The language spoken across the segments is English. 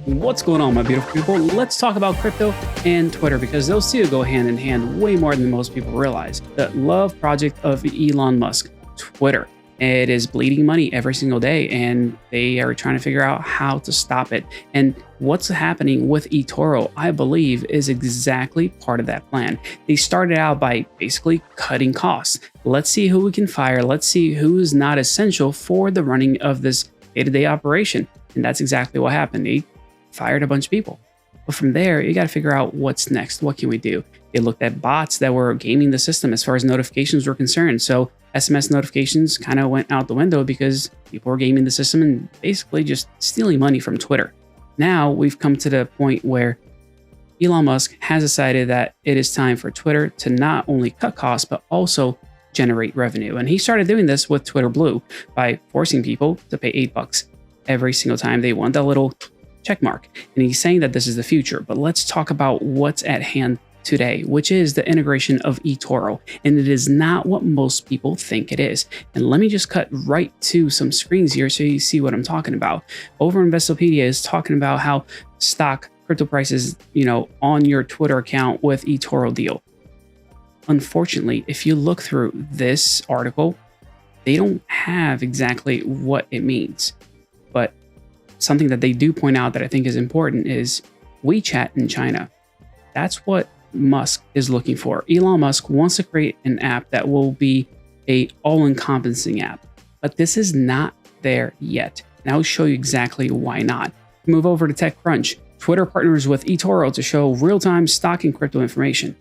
What's going on, my beautiful people? Let's talk about crypto and Twitter, because those two go hand in hand way more than most people realize. The love project of Elon Musk, Twitter. It is bleeding money every single day, and they are trying to figure out how to stop it. And what's happening with eToro, I believe, is exactly part of that plan. They started out by basically cutting costs. Let's see who we can fire. Let's see who is not essential for the running of this day-to-day operation. And that's exactly what happened. They fired a bunch of people. But from there, you got to figure out what's next. What can we do? They looked at bots that were gaming the system as far as notifications were concerned. So SMS notifications kind of went out the window because people were gaming the system and basically just stealing money from Twitter. Now we've come to the point where Elon Musk has decided that it is time for Twitter to not only cut costs, but also generate revenue. And he started doing this with Twitter Blue by forcing people to pay $8 every single time they want that little check mark. And he's saying that this is the future. But let's talk about what's at hand today, which is the integration of eToro. And it is not what most people think it is. And let me just cut right to some screens here so you see what I'm talking about. Over Investopedia is talking about how stock crypto prices, on your Twitter account with eToro deal. Unfortunately, if you look through this article, they don't have exactly what it means. But something that they do point out that I think is important is WeChat in China. That's what Musk is looking for. Elon Musk wants to create an app that will be a all-encompassing app, but this is not there yet. And I'll show you exactly why not. Move over to TechCrunch. Twitter partners with eToro to show real-time stock and crypto information.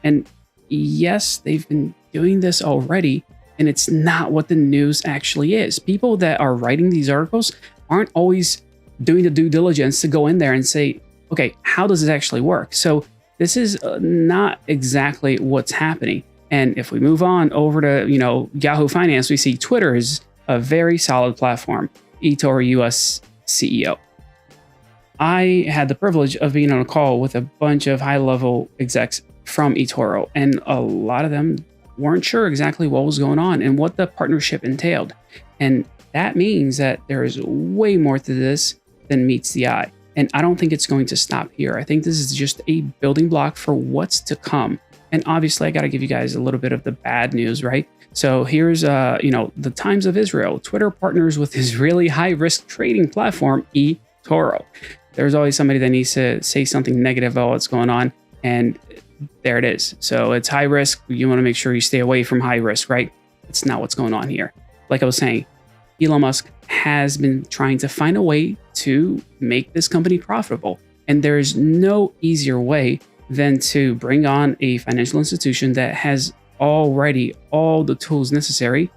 And yes, they've been doing this already, and it's not what the news actually is. People that are writing these articles aren't always doing the due diligence to go in there and say, okay, how does it actually work? So this is not exactly what's happening. And if we move on over to, Yahoo Finance, we see Twitter is a very solid platform. eToro US CEO. I had the privilege of being on a call with a bunch of high-level execs from eToro, and a lot of them weren't sure exactly what was going on and what the partnership entailed. And that means that there is way more to this than meets the eye. And I don't think it's going to stop here. I think this is just a building block for what's to come. And obviously, I got to give you guys a little bit of the bad news, right? So here's, the Times of Israel. Twitter partners with Israeli high-risk trading platform eToro. There's always somebody that needs to say something negative about what's going on. And there it is. So it's high risk. You want to make sure you stay away from high risk, right? It's not what's going on here. Like I was saying, Elon Musk has been trying to find a way to make this company profitable. And there's no easier way than to bring on a financial institution that has already all the tools necessary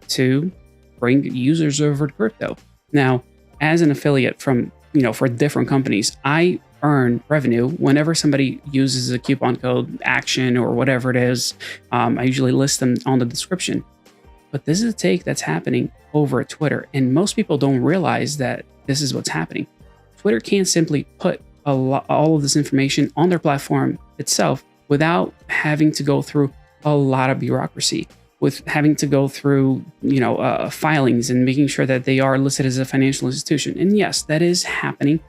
to bring users over to crypto. Now, as an affiliate from, for different companies, I earn revenue whenever somebody uses a coupon code action or whatever it is. I usually list them on the description. But this is a take that's happening over at Twitter, and most people don't realize that this is what's happening. Twitter can't simply put all of this information on their platform itself without having to go through a lot of bureaucracy, with having to go through, filings and making sure that they are listed as a financial institution. And yes, that is happening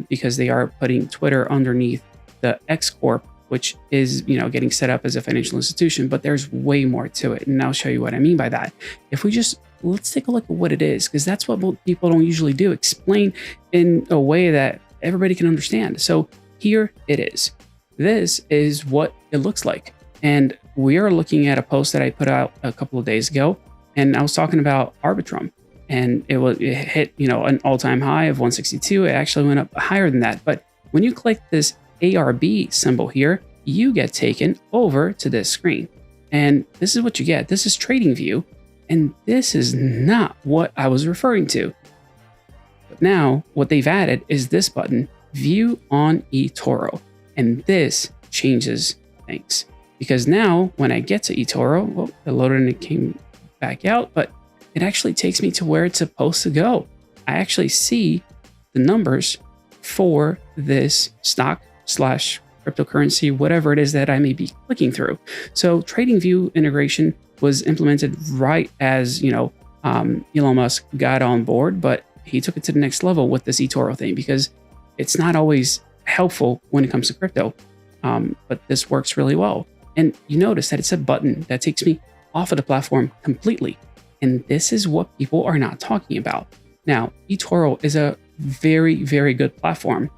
because they are putting Twitter underneath the MEXC Corp, which is, getting set up as a financial institution, but there's way more to it. And I'll show you what I mean by that. If we let's take a look at what it is, because that's what people don't usually do. Explain in a way that everybody can understand. So here it is. This is what it looks like. And we are looking at a post that I put out a couple of days ago, and I was talking about Arbitrum, and it hit, an all-time high of 162. It actually went up higher than that. But when you click this ARB symbol here, you get taken over to this screen. And this is what you get. This is TradingView, and this is not what I was referring to. But now what they've added is this button, View on eToro. And this changes things. Because now when I get to eToro, it loaded and it came back out, but it actually takes me to where it's supposed to go. I actually see the numbers for this stock / cryptocurrency, whatever it is that I may be clicking through. So TradingView integration was implemented right as, Elon Musk got on board, but he took it to the next level with this eToro thing, because it's not always helpful when it comes to crypto, but this works really well. And you notice that it's a button that takes me off of the platform completely. And this is what people are not talking about. Now, eToro is a very, very good platform.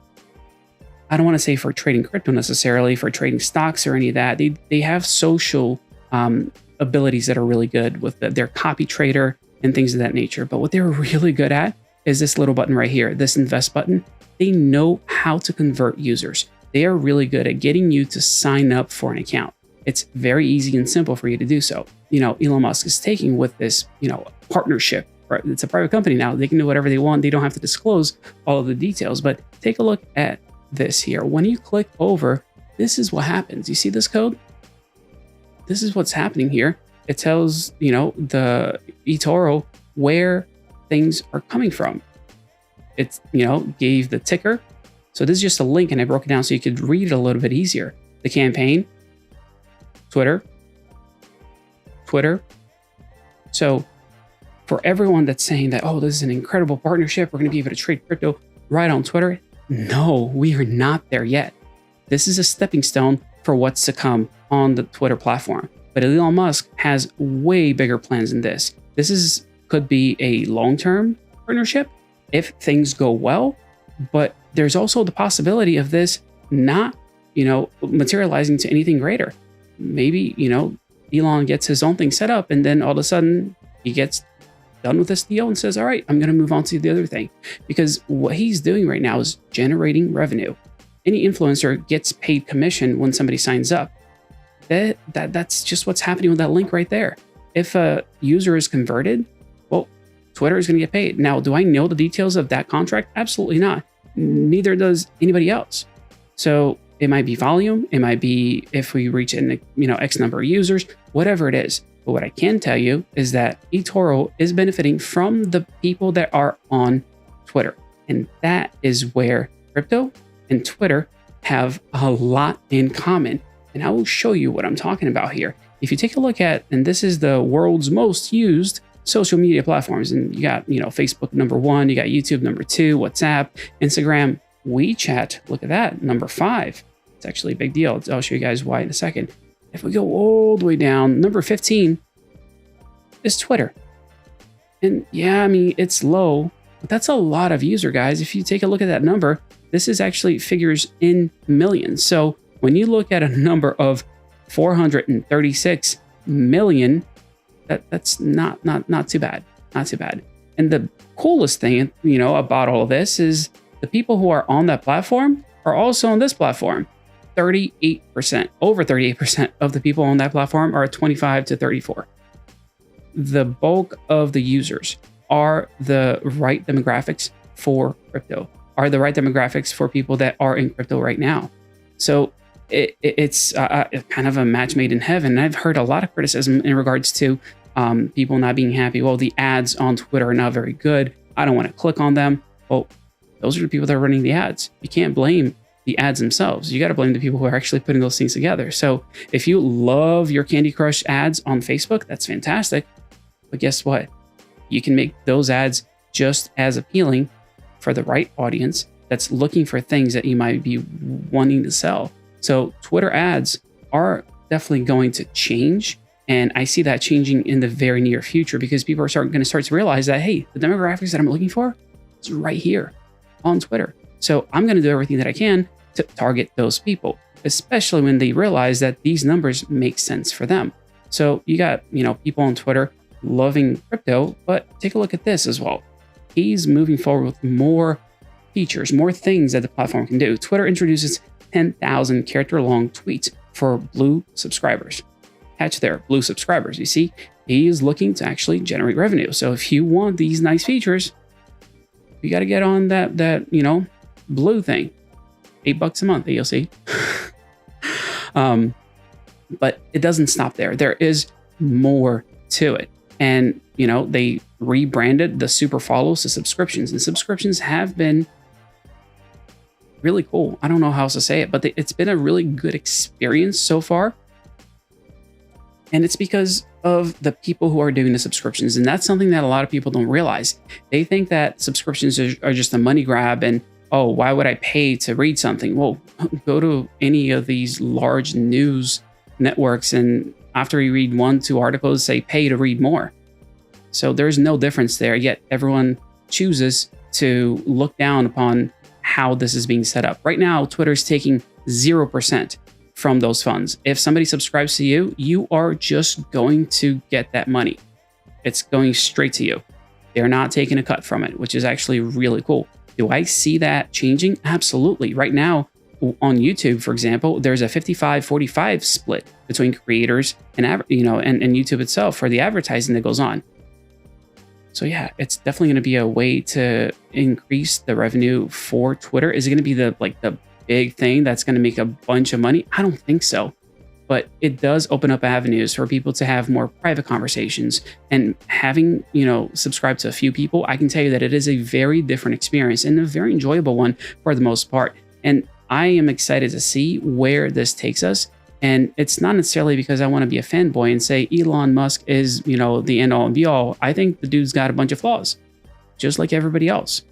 I don't want to say for trading crypto necessarily, for trading stocks or any of that. They have social abilities that are really good with their copy trader and things of that nature. But what they're really good at is this little button right here, this invest button. They know how to convert users. They are really good at getting you to sign up for an account. It's very easy and simple for you to do so. Elon Musk is taking with this, partnership. Right? It's a private company now. They can do whatever they want. They don't have to disclose all of the details. But take a look at this here. When you click over, this is what happens. You see this code? This is what's happening here. It tells, the eToro where things are coming from. It's, gave the ticker. So this is just a link and I broke it down so you could read it a little bit easier. The campaign, Twitter. So for everyone that's saying that, oh, this is an incredible partnership, we're going to be able to trade crypto right on Twitter. No, we are not there yet. This is a stepping stone for what's to come on the Twitter platform. But Elon Musk has way bigger plans than this. This could be a long-term partnership if things go well, but there's also the possibility of this not, materializing to anything greater. Maybe, Elon gets his own thing set up and then all of a sudden he gets done with this deal and says, all right, I'm going to move on to the other thing. Because what he's doing right now is generating revenue. Any influencer gets paid commission when somebody signs up. That's just what's happening with that link right there. If a user is converted, well, Twitter is going to get paid. Now, do I know the details of that contract? Absolutely not. Neither does anybody else. So it might be volume. It might be if we reach X number of users, whatever it is. But what I can tell you is that eToro is benefiting from the people that are on Twitter. And that is where crypto and Twitter have a lot in common. And I will show you what I'm talking about here. If you take a look at, and this is the world's most used social media platforms, and you got, Facebook #1, you got YouTube #2, WhatsApp, Instagram, WeChat, look at that, #5. It's actually a big deal. I'll show you guys why in a second. If we go all the way down, #15 is Twitter. And yeah, it's low, but that's a lot of user guys. If you take a look at that number, this is actually figures in millions. So when you look at a number of 436 million, that's not too bad. Not too bad. And the coolest thing, about all of this is the people who are on that platform are also on this platform. 38%, over 38% of the people on that platform are 25 to 34. The bulk of the users are the right demographics for crypto, are the right demographics for people that are in crypto right now. So it's kind of a match made in heaven. And I've heard a lot of criticism in regards to people not being happy. Well, the ads on Twitter are not very good. I don't want to click on them. Well, those are the people that are running the ads. You can't blame the ads themselves. You got to blame the people who are actually putting those things together. So if you love your Candy Crush ads on Facebook, that's fantastic. But guess what? You can make those ads just as appealing for the right audience that's looking for things that you might be wanting to sell. So Twitter ads are definitely going to change. And I see that changing in the very near future because people are going to start to realize that, hey, the demographics that I'm looking for is right here on Twitter. So I'm going to do everything that I can to target those people, especially when they realize that these numbers make sense for them. So you got, people on Twitter loving crypto, but take a look at this as well. He's moving forward with more features, more things that the platform can do. Twitter introduces 10,000 character long tweets for blue subscribers. Catch there, blue subscribers. You see, he is looking to actually generate revenue. So if you want these nice features, you got to get on that blue thing. $8 a month, you'll see. But it doesn't stop there. There is more to it. And, they rebranded the super follows to subscriptions, and subscriptions have been really cool. I don't know how else to say it, but it's been a really good experience so far. And it's because of the people who are doing the subscriptions. And that's something that a lot of people don't realize. They think that subscriptions are just a money grab and oh, why would I pay to read something? Well, go to any of these large news networks, and after you read 1-2 articles, say pay to read more. So there's no difference there, yet everyone chooses to look down upon how this is being set up. Right now, Twitter is taking 0% from those funds. If somebody subscribes to you, you are just going to get that money. It's going straight to you. They're not taking a cut from it, which is actually really cool. Do I see that changing? Absolutely. Right now on YouTube, for example, there's a 55-45 split between creators and YouTube itself for the advertising that goes on. So yeah, it's definitely going to be a way to increase the revenue for Twitter. Is it going to be the big thing that's going to make a bunch of money? I don't think so. But it does open up avenues for people to have more private conversations. And having, subscribed to a few people, I can tell you that it is a very different experience and a very enjoyable one for the most part. And I am excited to see where this takes us. And it's not necessarily because I want to be a fanboy and say Elon Musk is, the end all and be all. I think the dude's got a bunch of flaws, just like everybody else.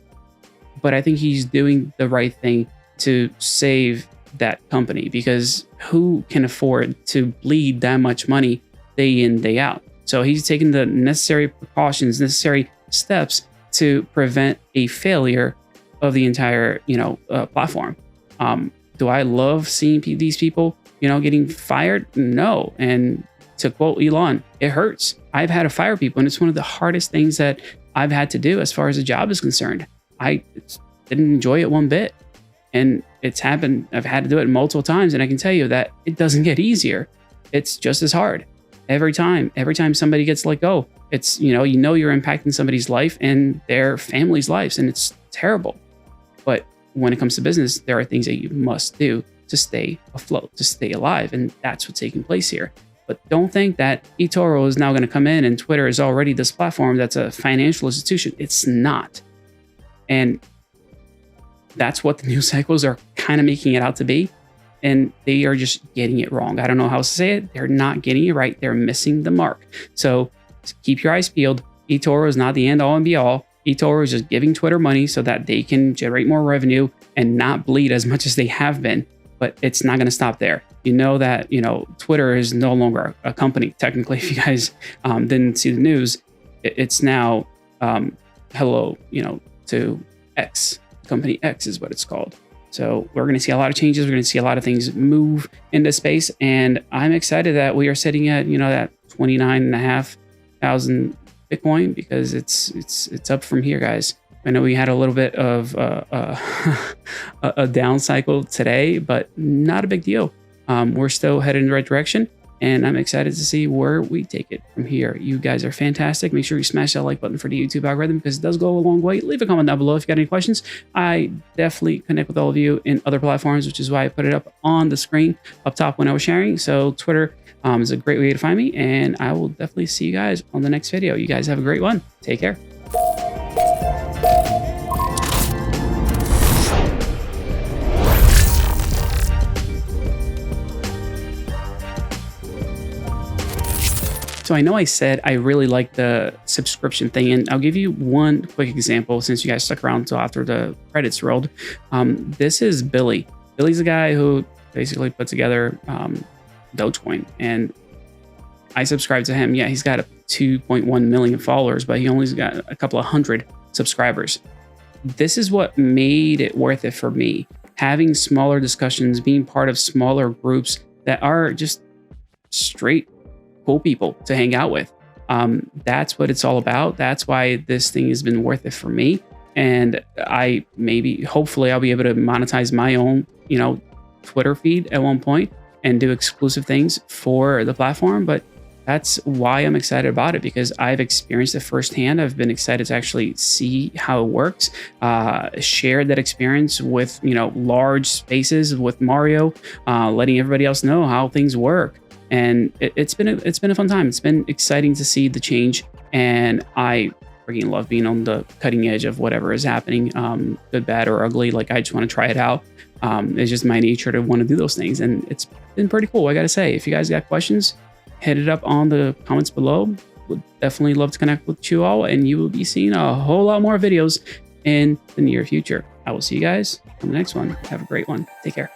But I think he's doing the right thing to save that company, because who can afford to bleed that much money day in, day out? So he's taking the necessary precautions, necessary steps to prevent a failure of the entire, platform. Do I love seeing these people, getting fired? No. And to quote Elon, it hurts. I've had to fire people, and it's one of the hardest things that I've had to do as far as a job is concerned. I didn't enjoy it one bit. And it's happened. I've had to do it multiple times. And I can tell you that it doesn't get easier. It's just as hard every time somebody gets let go. It's, you're impacting somebody's life and their family's lives, and it's terrible. But when it comes to business, there are things that you must do to stay afloat, to stay alive. And that's what's taking place here. But don't think that eToro is now going to come in and Twitter is already this platform that's a financial institution. It's not. And that's what the news cycles are kind of making it out to be. And they are just getting it wrong. I don't know how else to say it. They're not getting it right. They're missing the mark. So keep your eyes peeled. eToro is not the end all and be all. eToro is just giving Twitter money so that they can generate more revenue and not bleed as much as they have been. But it's not going to stop there. That, Twitter is no longer a company. Technically, if you guys didn't see the news, it's now hello, to X. Company X is what it's called. So we're going to see a lot of changes. We're going to see a lot of things move into space. And I'm excited that we are sitting at, that 29,500 Bitcoin, because it's up from here, guys. I know we had a little bit of a down cycle today, but not a big deal. We're still headed in the right direction. And I'm excited to see where we take it from here. You guys are fantastic. Make sure you smash that like button for the YouTube algorithm, because it does go a long way. Leave a comment down below if you got any questions. I definitely connect with all of you in other platforms, which is why I put it up on the screen up top when I was sharing. So Twitter is a great way to find me, and I will definitely see you guys on the next video. You guys have a great one. Take care. So I know I said I really like the subscription thing, and I'll give you one quick example since you guys stuck around until after the credits rolled. This is Billy. Billy's a guy who basically put together Dogecoin, and I subscribe to him. Yeah, he's got 2.1 million followers, but he only's got a couple of hundred subscribers. This is what made it worth it for me. Having smaller discussions, being part of smaller groups that are just straight cool people to hang out with. That's what it's all about. That's why this thing has been worth it for me. And hopefully I'll be able to monetize my own, Twitter feed at one point and do exclusive things for the platform. But that's why I'm excited about it, because I've experienced it firsthand. I've been excited to actually see how it works, share that experience with, large spaces with Mario, letting everybody else know how things work. And it's been a fun time. It's been exciting to see the change, and I freaking love being on the cutting edge of whatever is happening, good, bad, or ugly. Like, I just want to try it out. It's just my nature to want to do those things, and it's been pretty cool. I gotta say, if you guys got questions, hit it up on the comments below. Would definitely love to connect with you all, and you will be seeing a whole lot more videos in the near future. I will see you guys on the next one. Have a great one. Take care.